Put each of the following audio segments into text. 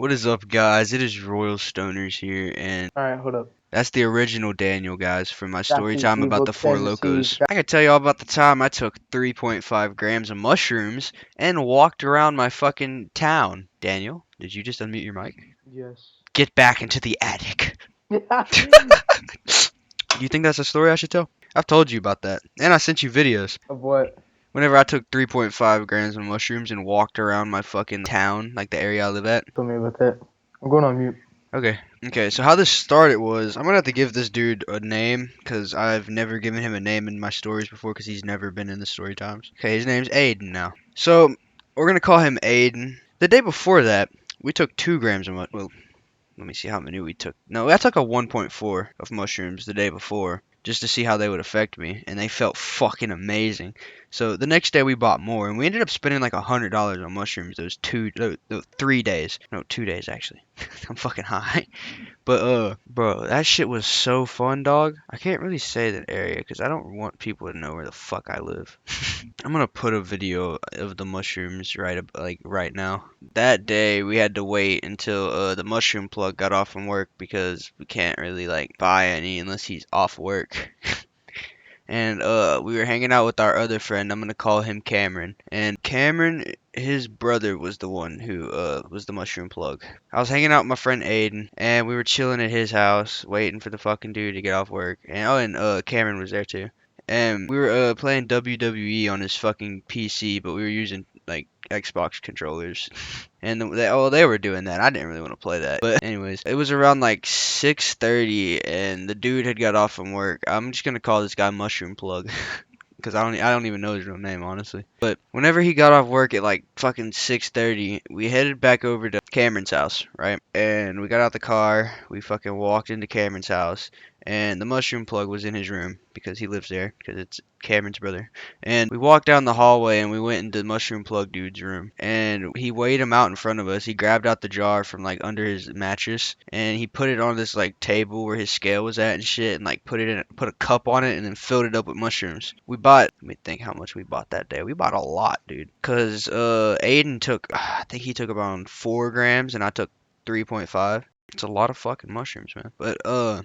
What is up, guys? It is Royal Stoners here, and Alright, hold up. that's the original Daniel, guys, from my story Exactly. time about Evil the Four tendencies. Locos. I can tell you all about the time I took 3.5 grams of mushrooms and walked around my fucking town. Daniel, did you just unmute your mic? Yes. Get back into the attic. Do you think that's a story I should tell? I've told you about that, and I sent you videos. Of what? Whenever I took 3.5 grams of mushrooms and walked around my fucking town, like the area I live at. Tell me about that. I'm going on mute. Okay, so how this started was, I'm gonna have to give this dude a name, because I've never given him a name in my stories before, because he's never been in the story times. Okay, his name's Aiden now. So, we're gonna call him Aiden. The day before that, we took 2 grams of well, let me see how many we took. No, I took a 1.4 of mushrooms the day before, just to see how they would affect me, and they felt fucking amazing. So the next day we bought more, and we ended up spending like $100 on mushrooms those 3 days. No, 2 days actually. I'm fucking high. But bro, that shit was so fun, dog. I can't really say that area because I don't want people to know where the fuck I live. I'm gonna put a video of the mushrooms right now. That day we had to wait until the mushroom plug got off from work because we can't really like buy any unless he's off work. And we were hanging out with our other friend. I'm gonna call him Cameron. And Cameron, his brother was the one who was the mushroom plug. I was hanging out with my friend Aiden, and we were chilling at his house, waiting for the fucking dude to get off work. And Cameron was there too. And we were playing WWE on his fucking PC, but we were using like Xbox controllers. And they were doing that. I didn't really want to play that. But anyways, it was around like 6:30 and the dude had got off from work. I'm just gonna call this guy Mushroom Plug. Because I don't even know his real name, honestly. But whenever he got off work at like fucking 6:30, we headed back over to Cameron's house, right? And we got out the car, we fucking walked into Cameron's house, and the mushroom plug was in his room because he lives there because it's Cameron's brother. And we walked down the hallway and we went into the mushroom plug dude's room. And he weighed him out in front of us. He grabbed out the jar from like under his mattress and he put it on this like table where his scale was at and shit and like put a cup on it and then filled it up with mushrooms. Let me think how much we bought that day. We bought a lot, dude. Cause Aiden took I think he took about 4 grams and I took 3.5. It's a lot of fucking mushrooms, man. But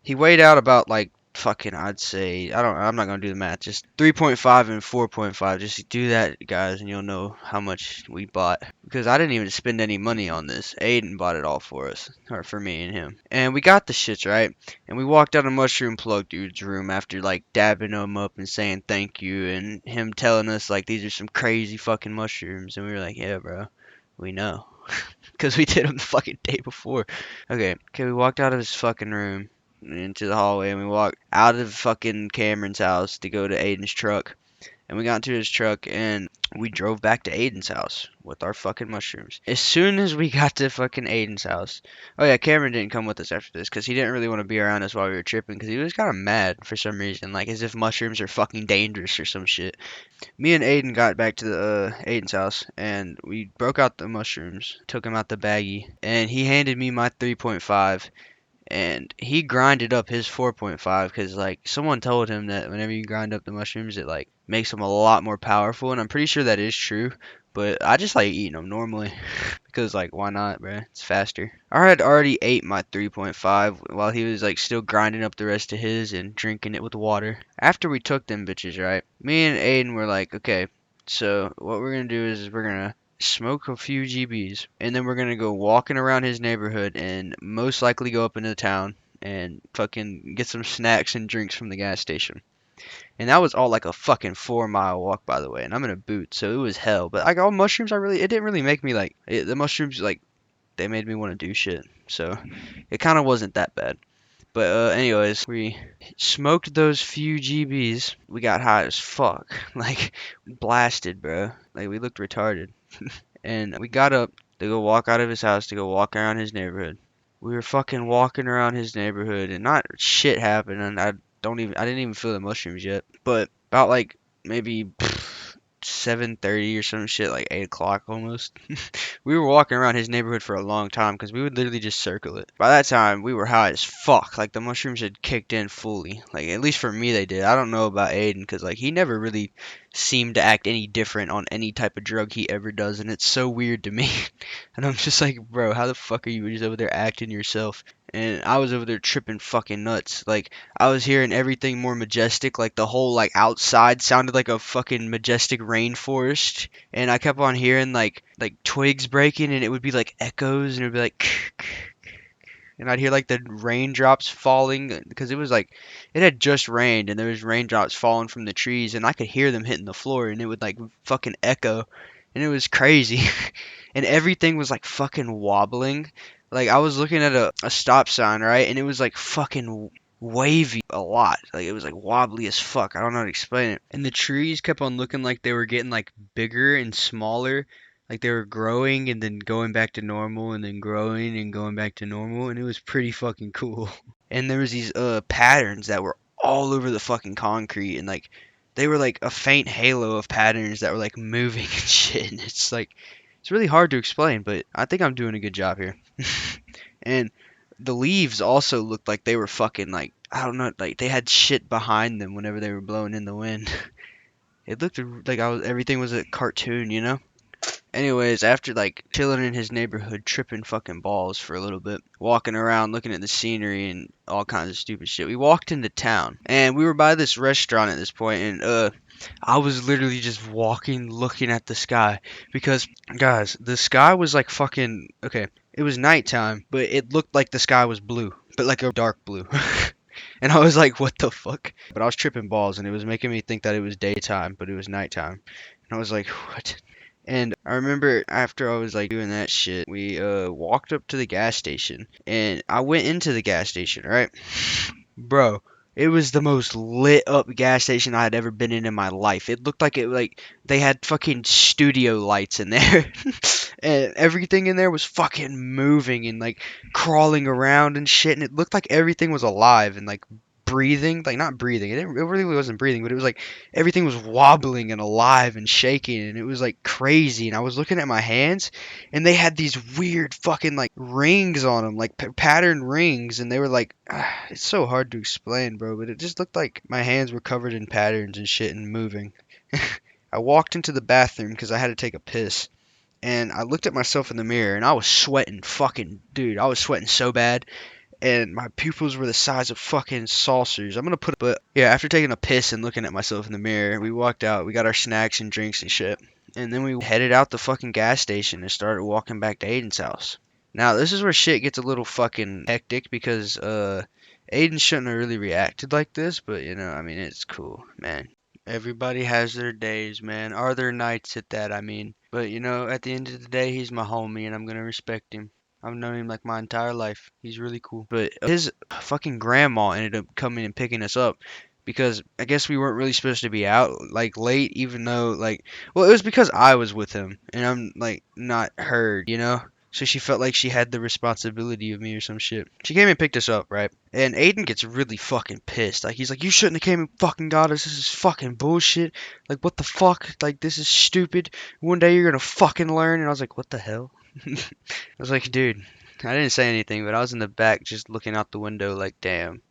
he weighed out about like fucking I'd say I'm not gonna do the math. Just 3.5 and 4.5. Just do that, guys, and you'll know how much we bought. Because I didn't even spend any money on this. Aiden bought it all for us, or for me and him. And we got the shits right. And we walked out of Mushroom Plug dude's room after like dabbing him up and saying thank you, and him telling us like these are some crazy fucking mushrooms. And we were like, yeah, bro, we know. Because we did them the fucking day before. Okay, we walked out of his fucking room into the hallway and we walked out of fucking Cameron's house to go to Aiden's truck. And we got into his truck and we drove back to Aiden's house with our fucking mushrooms. As soon as we got to fucking Aiden's house. Oh yeah, Cameron didn't come with us after this because he didn't really want to be around us while we were tripping because he was kind of mad for some reason. Like as if mushrooms are fucking dangerous or some shit. Me and Aiden got back to the Aiden's house and we broke out the mushrooms, took him out the baggie, and he handed me my 3.5 and he grinded up his 4.5 because like someone told him that whenever you grind up the mushrooms it like makes them a lot more powerful, and I'm pretty sure that is true, but I just like eating them normally because like why not, bruh? It's faster. I had already ate my 3.5 while he was like still grinding up the rest of his and drinking it with water. After we took them bitches, right, me and Aiden were like, okay, so what we're gonna do is we're gonna smoke a few GBs, and then we're gonna go walking around his neighborhood and most likely go up into town and fucking get some snacks and drinks from the gas station. And that was all like a fucking 4 mile walk, by the way. And I'm in a boot, so it was hell. But like all mushrooms, it didn't really make me like the mushrooms like they made me want to do shit. So it kind of wasn't that bad. But anyways, we smoked those few GBs. We got high as fuck, like blasted, bro. Like we looked retarded. And we got up to go walk out of his house to go walk around his neighborhood. We were fucking walking around his neighborhood and not shit happened, and I didn't even feel the mushrooms yet. But about like maybe 7:30 or some shit, like 8 o'clock almost. We were walking around his neighborhood for a long time because we would literally just circle it. By that time, we were high as fuck. Like the mushrooms had kicked in fully. Like at least for me, they did. I don't know about Aiden because like he never really seem to act any different on any type of drug he ever does, and it's so weird to me. And I'm just like, bro, how the fuck are you just over there acting yourself? And I was over there tripping fucking nuts. Like, I was hearing everything more majestic. Like, the whole, like, outside sounded like a fucking majestic rainforest. And I kept on hearing, like twigs breaking, and it would be, like, echoes, and it would be like, and I'd hear like the raindrops falling because it was like it had just rained and there was raindrops falling from the trees and I could hear them hitting the floor and it would like fucking echo and it was crazy and everything was like fucking wobbling. Like I was looking at a stop sign, right? And it was like fucking wavy a lot. Like it was like wobbly as fuck. I don't know how to explain it. And the trees kept on looking like they were getting like bigger and smaller, like they were growing and then going back to normal and then growing and going back to normal, and it was pretty fucking cool. And there was these patterns that were all over the fucking concrete, and like they were like a faint halo of patterns that were like moving and shit. And it's like it's really hard to explain, but I think I'm doing a good job here. And the leaves also looked like they were fucking like I don't know, like they had shit behind them whenever they were blowing in the wind. It looked like I was everything was a cartoon, you know? Anyways, after like chilling in his neighborhood, tripping fucking balls for a little bit, walking around, looking at the scenery and all kinds of stupid shit, we walked into town and we were by this restaurant at this point, and I was literally just walking, looking at the sky because, guys, the sky was like fucking okay. It was nighttime, but it looked like the sky was blue, but like a dark blue. And I was like, what the fuck? But I was tripping balls and it was making me think that it was daytime, but it was nighttime. And I was like, what? And I remember after I was like doing that shit, we walked up to the gas station and I went into the gas station, right? Bro, it was the most lit up gas station I had ever been in my life. It looked like it like they had fucking studio lights in there. And everything in there was fucking moving and like crawling around and shit, and it looked like everything was alive and like breathing, like not breathing. It really wasn't breathing, but it was like everything was wobbling and alive and shaking, and it was like crazy. And I was looking at my hands, and they had these weird fucking like rings on them, like patterned rings, and they were like, it's so hard to explain, bro, but it just looked like my hands were covered in patterns and shit and moving. I walked into the bathroom because I had to take a piss and I looked at myself in the mirror and I was sweating fucking dude, I was sweating so bad and my pupils were the size of fucking saucers. I'm gonna put but yeah, after taking a piss and looking at myself in the mirror, we walked out, we got our snacks and drinks and shit. And then we headed out the fucking gas station and started walking back to Aiden's house. Now this is where shit gets a little fucking hectic because Aiden shouldn't have really reacted like this, but you know, I mean it's cool, man. Everybody has their days, man, or their nights at that, I mean. But you know, at the end of the day, he's my homie, and I'm gonna respect him. I've known him like my entire life. He's really cool. But his fucking grandma ended up coming and picking us up because I guess we weren't really supposed to be out like late, even though like, well, it was because I was with him and I'm like not her, you know. So she felt like she had the responsibility of me or some shit. She came and picked us up, right? And Aiden gets really fucking pissed. Like he's like, "You shouldn't have came and fucking got us. This is fucking bullshit. Like what the fuck? Like this is stupid. One day you're gonna fucking learn." And I was like, "What the hell?" I was like, "Dude, I didn't say anything, but I was in the back just looking out the window like, damn,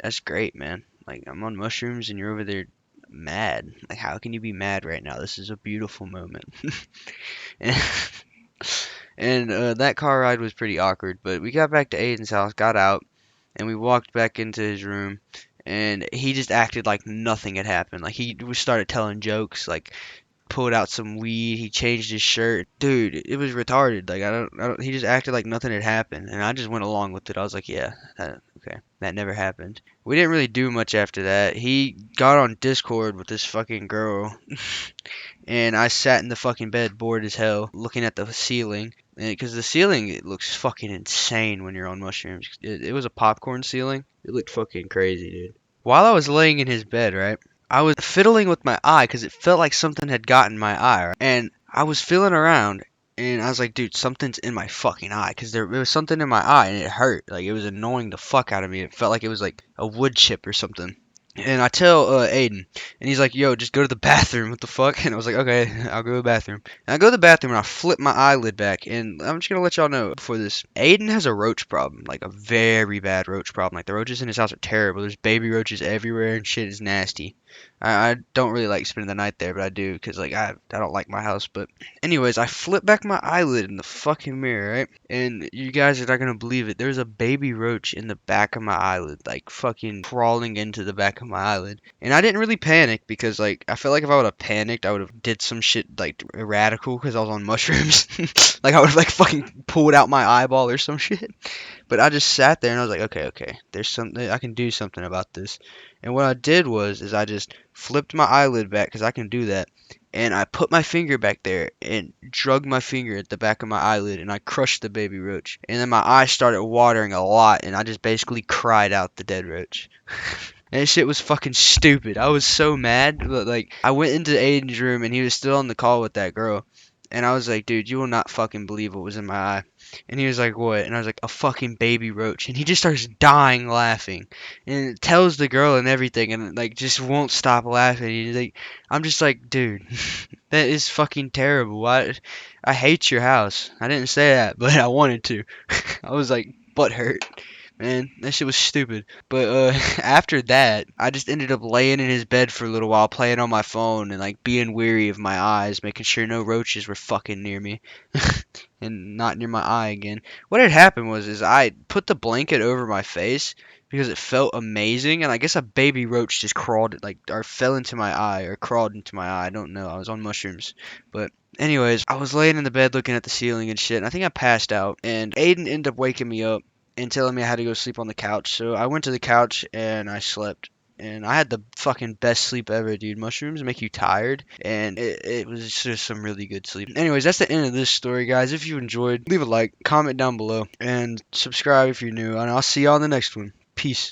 that's great, man. Like I'm on mushrooms and you're over there mad. Like how can you be mad right now? This is a beautiful moment." And that car ride was pretty awkward, but we got back to Aiden's house, got out, and we walked back into his room, and he just acted like nothing had happened. Like he started telling jokes, like pulled out some weed, he changed his shirt. Dude, it was retarded. Like I don't he just acted like nothing had happened, and I just went along with it. I was like, yeah, okay, that never happened. We didn't really do much after that. He got on Discord with this fucking girl, and I sat in the fucking bed bored as hell, looking at the ceiling. Because the ceiling, it looks fucking insane when you're on mushrooms. It was a popcorn ceiling. It looked fucking crazy, dude. While I was laying in his bed, right, I was fiddling with my eye because it felt like something had gotten my eye, right? And I was feeling around, and I was like, dude, something's in my fucking eye because there was something in my eye, and it hurt. Like it was annoying the fuck out of me. It felt like it was like a wood chip or something. And I tell Aiden, and he's like, "Yo, just go to the bathroom." What the fuck? And I was like, "Okay, I'll go to the bathroom." And I go to the bathroom and I flip my eyelid back, and I'm just gonna let y'all know before this. Aiden has a roach problem, like a very bad roach problem. Like the roaches in his house are terrible. There's baby roaches everywhere, and shit is nasty. I don't really like spending the night there, but I do because like I don't like my house. But anyways, I flip back my eyelid in the fucking mirror, right? And you guys are not gonna believe it. There's a baby roach in the back of my eyelid, like fucking crawling into the back of my eyelid. And I didn't really panic because like I felt like if I would have panicked, I would have did some shit like radical because I was on mushrooms. Like I would have like fucking pulled out my eyeball or some shit. But I just sat there and I was like, okay, okay, there's something I can do something about this. And what I did was is I just flipped my eyelid back because I can do that, and I put my finger back there and drug my finger at the back of my eyelid and I crushed the baby roach. And then my eyes started watering a lot and I just basically cried out the dead roach. And that shit was fucking stupid. I was so mad, but like I went into Aiden's room and he was still on the call with that girl. And I was like, dude, you will not fucking believe what was in my eye. And he was like, what? And I was like, a fucking baby roach. And he just starts dying laughing. And it tells the girl and everything and like just won't stop laughing. He's like, I'm just like, dude, that is fucking terrible. I hate your house. I didn't say that, but I wanted to. I was like butt hurt. Man, that shit was stupid. But after that, I just ended up laying in his bed for a little while, playing on my phone and like being weary of my eyes, making sure no roaches were fucking near me and not near my eye again. What had happened was is I put the blanket over my face because it felt amazing, and I guess a baby roach just crawled like or fell into my eye or crawled into my eye. I don't know. I was on mushrooms, but anyways, I was laying in the bed looking at the ceiling and shit, and I think I passed out, and Aiden ended up waking me up and telling me I had to go sleep on the couch. So I went to the couch and I slept. And I had the fucking best sleep ever, dude. Mushrooms make you tired, and it was just some really good sleep. Anyways, that's the end of this story, guys. If you enjoyed, leave a like, comment down below, and subscribe if you're new. And I'll see you on the next one. Peace.